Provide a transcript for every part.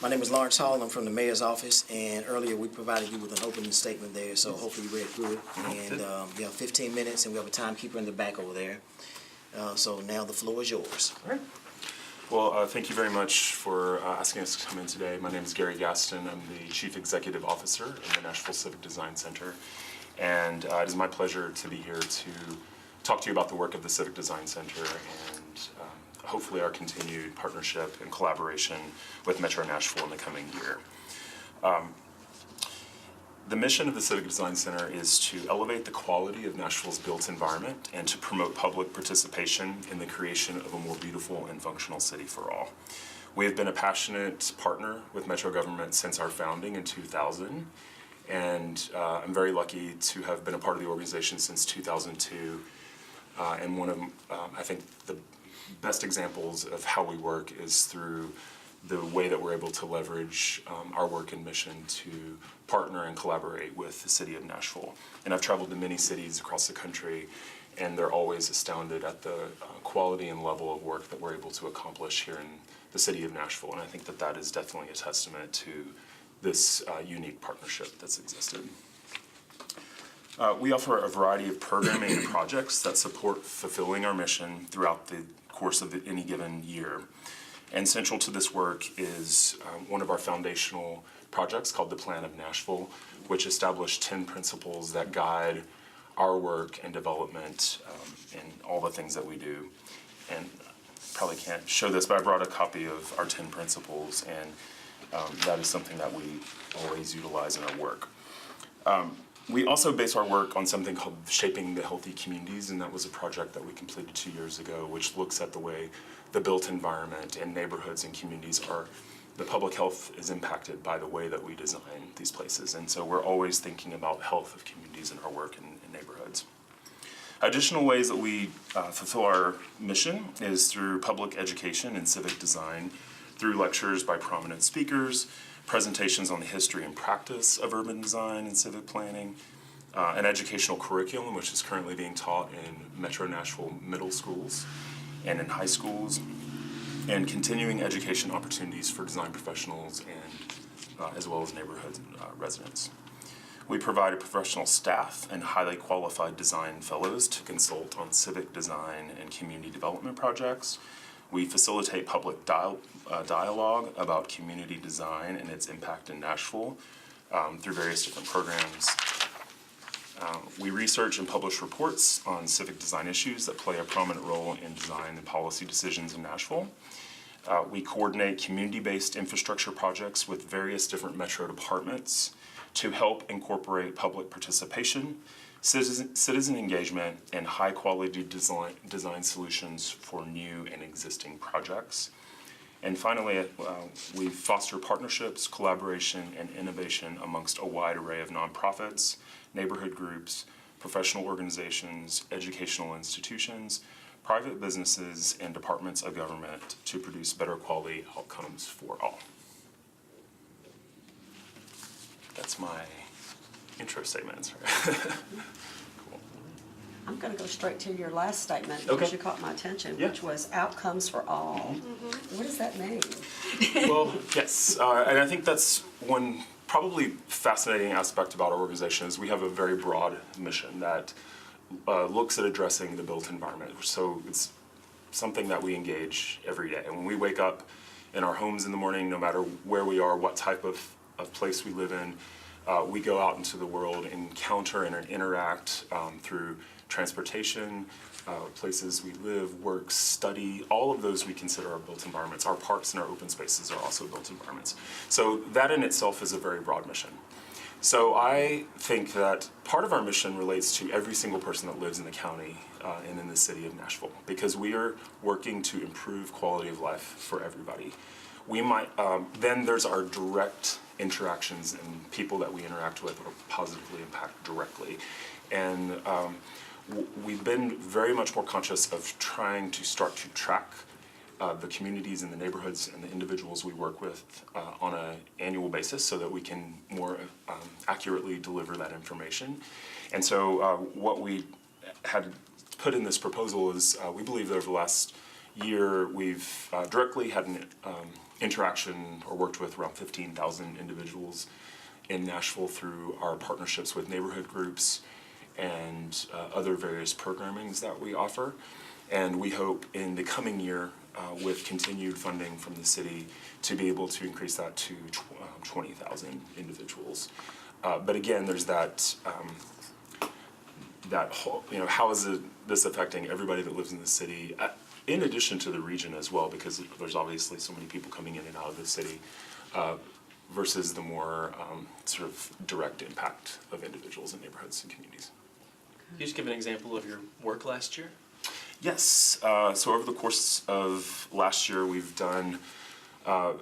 My name is Lawrence Hall. I'm from the Mayor's Office, and earlier we provided you with an opening statement there, so hopefully you read through it. And we have 15 minutes, and we have a timekeeper in the back over there. So now the floor is yours. All right. Well, thank you very much for asking us to come in today. My name is Gary Gaston. I'm the Chief Executive Officer in the Nashville Civic Design Center. And it is my pleasure to be here to talk to you about the work of the Civic Design Center and hopefully our continued partnership and collaboration with Metro Nashville in the coming year. The mission of the Civic Design Center is to elevate the quality of Nashville's built environment and to promote public participation in the creation of a more beautiful and functional city for all. We have been a passionate partner with Metro government since our founding in 2000, and I'm very lucky to have been a part of the organization since 2002. And one of, I think, the best examples of how we work is through the way that we're able to leverage our work and mission to partner and collaborate with the city of Nashville. And I've traveled to many cities across the country, and they're always astounded at the quality and level of work that we're able to accomplish here in the city of Nashville. And I think that that is definitely a testament to this unique partnership that's existed. We offer a variety of programming and projects that support fulfilling our mission throughout the course of any given year. And central to this work is one of our foundational projects called the Plan of Nashville, which established 10 principles that guide our work and development in all the things that we do. And probably can't show this, but I brought a copy of our 10 principles, and that is something that we always utilize in our work. We also base our work on something called Shaping the Healthy Communities, and that was a project that we completed 2 years ago, which looks at the way the built environment and neighborhoods and communities the public health is impacted by the way that we design these places. And so we're always thinking about health of communities in our work in neighborhoods. Additional ways that we fulfill our mission is through public education and civic design, through lectures by prominent speakers, presentations on the history and practice of urban design and civic planning, an educational curriculum which is currently being taught in Metro Nashville middle schools and in high schools, and continuing education opportunities for design professionals and as well as neighborhood residents. We provide a professional staff and highly qualified design fellows to consult on civic design and community development projects. We facilitate public dialogue about community design and its impact in Nashville through various different programs. We research and publish reports on civic design issues that play a prominent role in design and policy decisions in Nashville. We coordinate community-based infrastructure projects with various different Metro departments to help incorporate public participation, citizen engagement, and high-quality design solutions for new and existing projects. And finally, we foster partnerships, collaboration, and innovation amongst a wide array of nonprofits, neighborhood groups, professional organizations, educational institutions, private businesses, and departments of government to produce better quality outcomes for all. That's my intro statements. Cool. I'm going to go straight to your last statement Okay. because you caught my attention, Yeah. which was outcomes for all. What does that mean? Well, yes, and I think that's one probably fascinating aspect about our organization is we have a very broad mission that looks at addressing the built environment. So it's something that we engage every day. And when we wake up in our homes in the morning, no matter where we are, what type of place we live in, we go out into the world, encounter and interact through transportation, places we live, work, study, all of those we consider our built environments. Our parks and our open spaces are also built environments. So that in itself is a very broad mission. So I think that part of our mission relates to every single person that lives in the county and in the city of Nashville, because we are working to improve quality of life for everybody. We might, then there's our direct interactions and people that we interact with or positively impact directly. And we've been very much more conscious of trying to start to track the communities and the neighborhoods and the individuals we work with on an annual basis so that we can more accurately deliver that information. And so what we had put in this proposal is we believe that over the last year, we've directly had an interaction or worked with around 15,000 individuals in Nashville through our partnerships with neighborhood groups and other various programmings that we offer. And we hope in the coming year, with continued funding from the city, to be able to increase that to 20,000 individuals. But again, there's that whole, how is this affecting everybody that lives in the city, in addition to the region as well, because there's obviously so many people coming in and out of the city, versus the more sort of direct impact of individuals in neighborhoods and communities. Can you just give an example of your work last year? Yes. So over the course of last year, we've done, I'll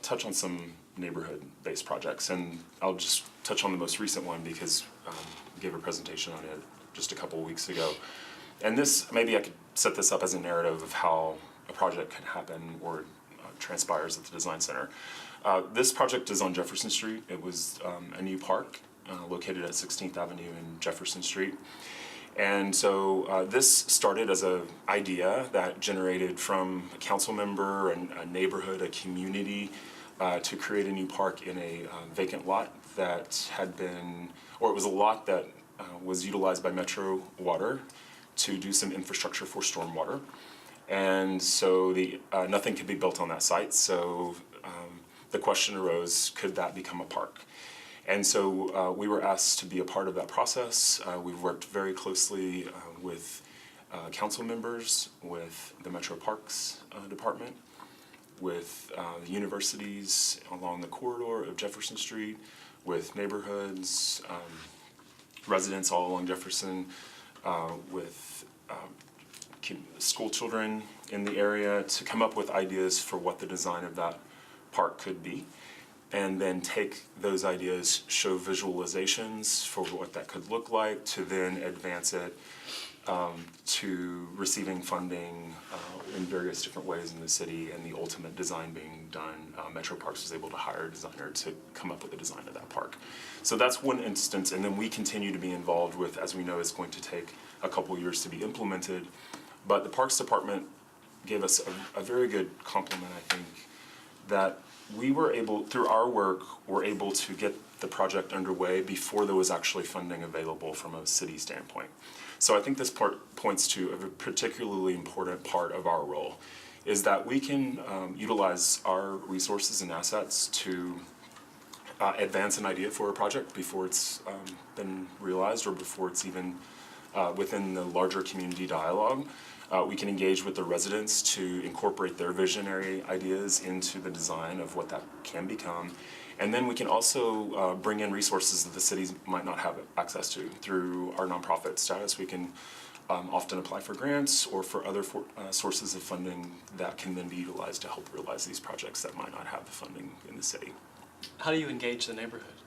touch on some neighborhood-based projects, and I'll just touch on the most recent one because I gave a presentation on it just a couple of weeks ago. And this, maybe I could set this up as a narrative of how a project can happen or transpires at the Design Center. This project is on Jefferson Street. It was a new park located at 16th Avenue and Jefferson Street. And so this started as an idea that generated from a council member, and a neighborhood, a community, to create a new park in a vacant lot that had been, or it was a lot that was utilized by Metro Water to do some infrastructure for stormwater. And so nothing could be built on that site, so the question arose, could that become a park? And so we were asked to be a part of that process. We've worked very closely with council members, with the Metro Parks Department, with the universities along the corridor of Jefferson Street, with neighborhoods, residents all along Jefferson, with school children in the area, to come up with ideas for what the design of that park could be, and then take those ideas, show visualizations for what that could look like, to then advance it to receiving funding in various different ways in the city, and the ultimate design being done. Metro Parks was able to hire a designer to come up with the design of that park. So that's one instance, and then we continue to be involved with, as we know, it's going to take a couple years to be implemented, but the Parks Department gave us a very good compliment, I think, that we were able, through our work, were able to get the project underway before there was actually funding available from a city standpoint. So I think this part points to a particularly important part of our role, is that we can utilize our resources and assets to advance an idea for a project before it's been realized, or before it's even within the larger community dialogue. We can engage with the residents to incorporate their visionary ideas into the design of what that can become. And then we can also bring in resources that the cities might not have access to. Through our nonprofit status, we can often apply for grants or for other sources of funding that can then be utilized to help realize these projects that might not have the funding in the city. How do you engage the neighborhood?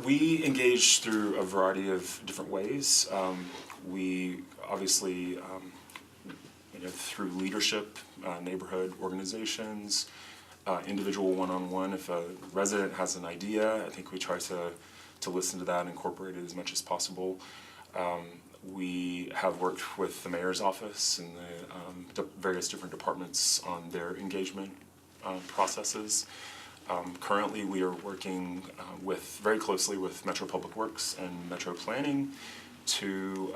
We engage through a variety of different ways. We obviously, through leadership, neighborhood organizations, individual one-on-one. If a resident has an idea, I think we try to listen to that and incorporate it as much as possible. We have worked with the mayor's office and the various different departments on their engagement processes. Currently, we are working very closely with Metro Public Works and Metro Planning to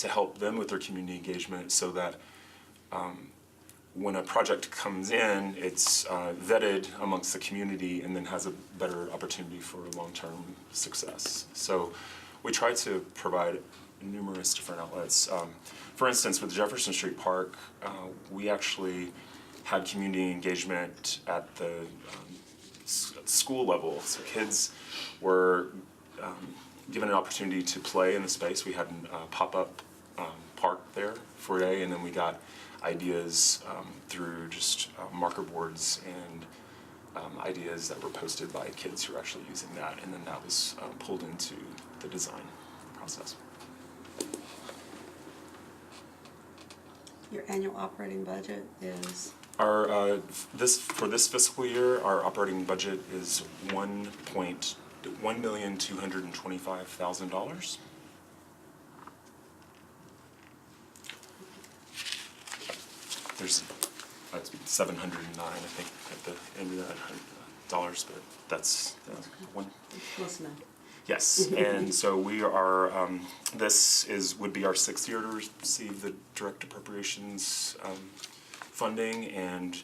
help them with their community engagement, so that when a project comes in, it's vetted amongst the community and then has a better opportunity for long-term success. So we try to provide numerous different outlets. For instance, with Jefferson Street Park, we actually had community engagement at the school level. So kids were given an opportunity to play in the space. We had a pop-up park there for a day, and then we got ideas through just marker boards and ideas that were posted by kids who were actually using that, and then that was pulled into the design process. Your annual operating budget is? Our for this fiscal year, our operating budget is $1,225,000. there's $709, I think, at the end of that dollars, but that's one. Close enough. Yes, and so we are, would be our 6th year to receive the direct appropriations funding, and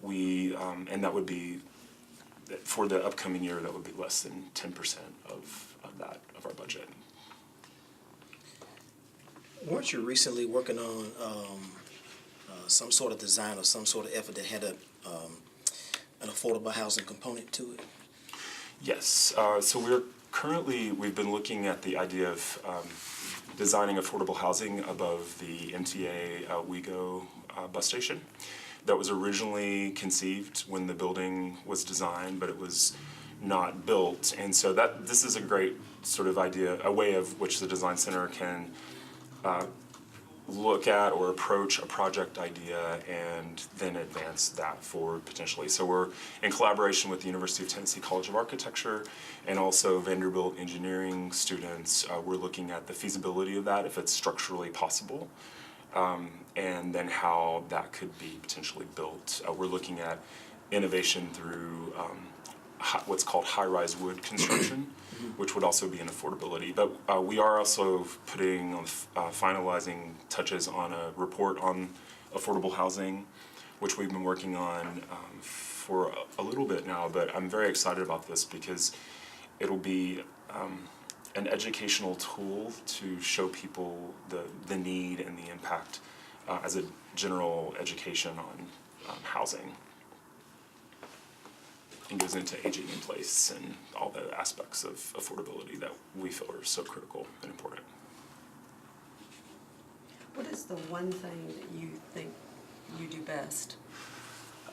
and that would be, for the upcoming year, that would be less than 10% of our budget. Weren't you recently working on some sort of design or some sort of effort that had an affordable housing component to it? Yes, so we've been looking at the idea of designing affordable housing above the MTA WeGo bus station. That was originally conceived when the building was designed, but it was not built. And so this is a great sort of idea, a way of which the Design Center can look at or approach a project idea and then advance that forward potentially. So we're in collaboration with the University of Tennessee College of Architecture and also Vanderbilt engineering students. We're looking at the feasibility of that, if it's structurally possible, and then how that could be potentially built. We're looking at innovation through what's called high-rise wood construction, which would also be an affordability. But we are also putting on finalizing touches on a report on affordable housing, which we've been working on for a little bit now. But I'm very excited about this because it'll be an educational tool to show people the need and the impact as a general education on housing. And goes into aging in place and all the aspects of affordability that we feel are so critical and important. What is the one thing that you think you do best?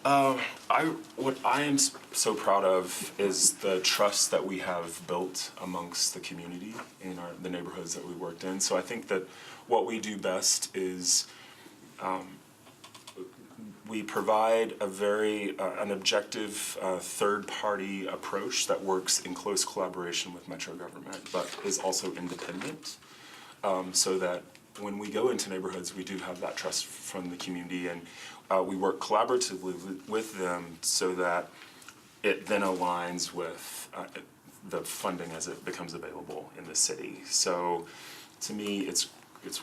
What I am so proud of is the trust that we have built amongst the community in the neighborhoods that we worked in. So I think that what we do best is we provide an objective third-party approach that works in close collaboration with Metro government, but is also independent, so that when we go into neighborhoods, we do have that trust from the community, and we work collaboratively with them so that it then aligns with the funding as it becomes available in the city. So to me, it's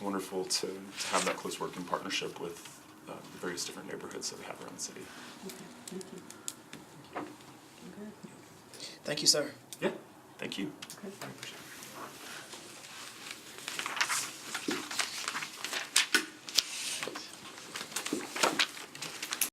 wonderful to have that close working partnership with the various different neighborhoods that we have around the city. Okay, thank you. Okay. Thank you, sir. Yeah, thank you. Okay.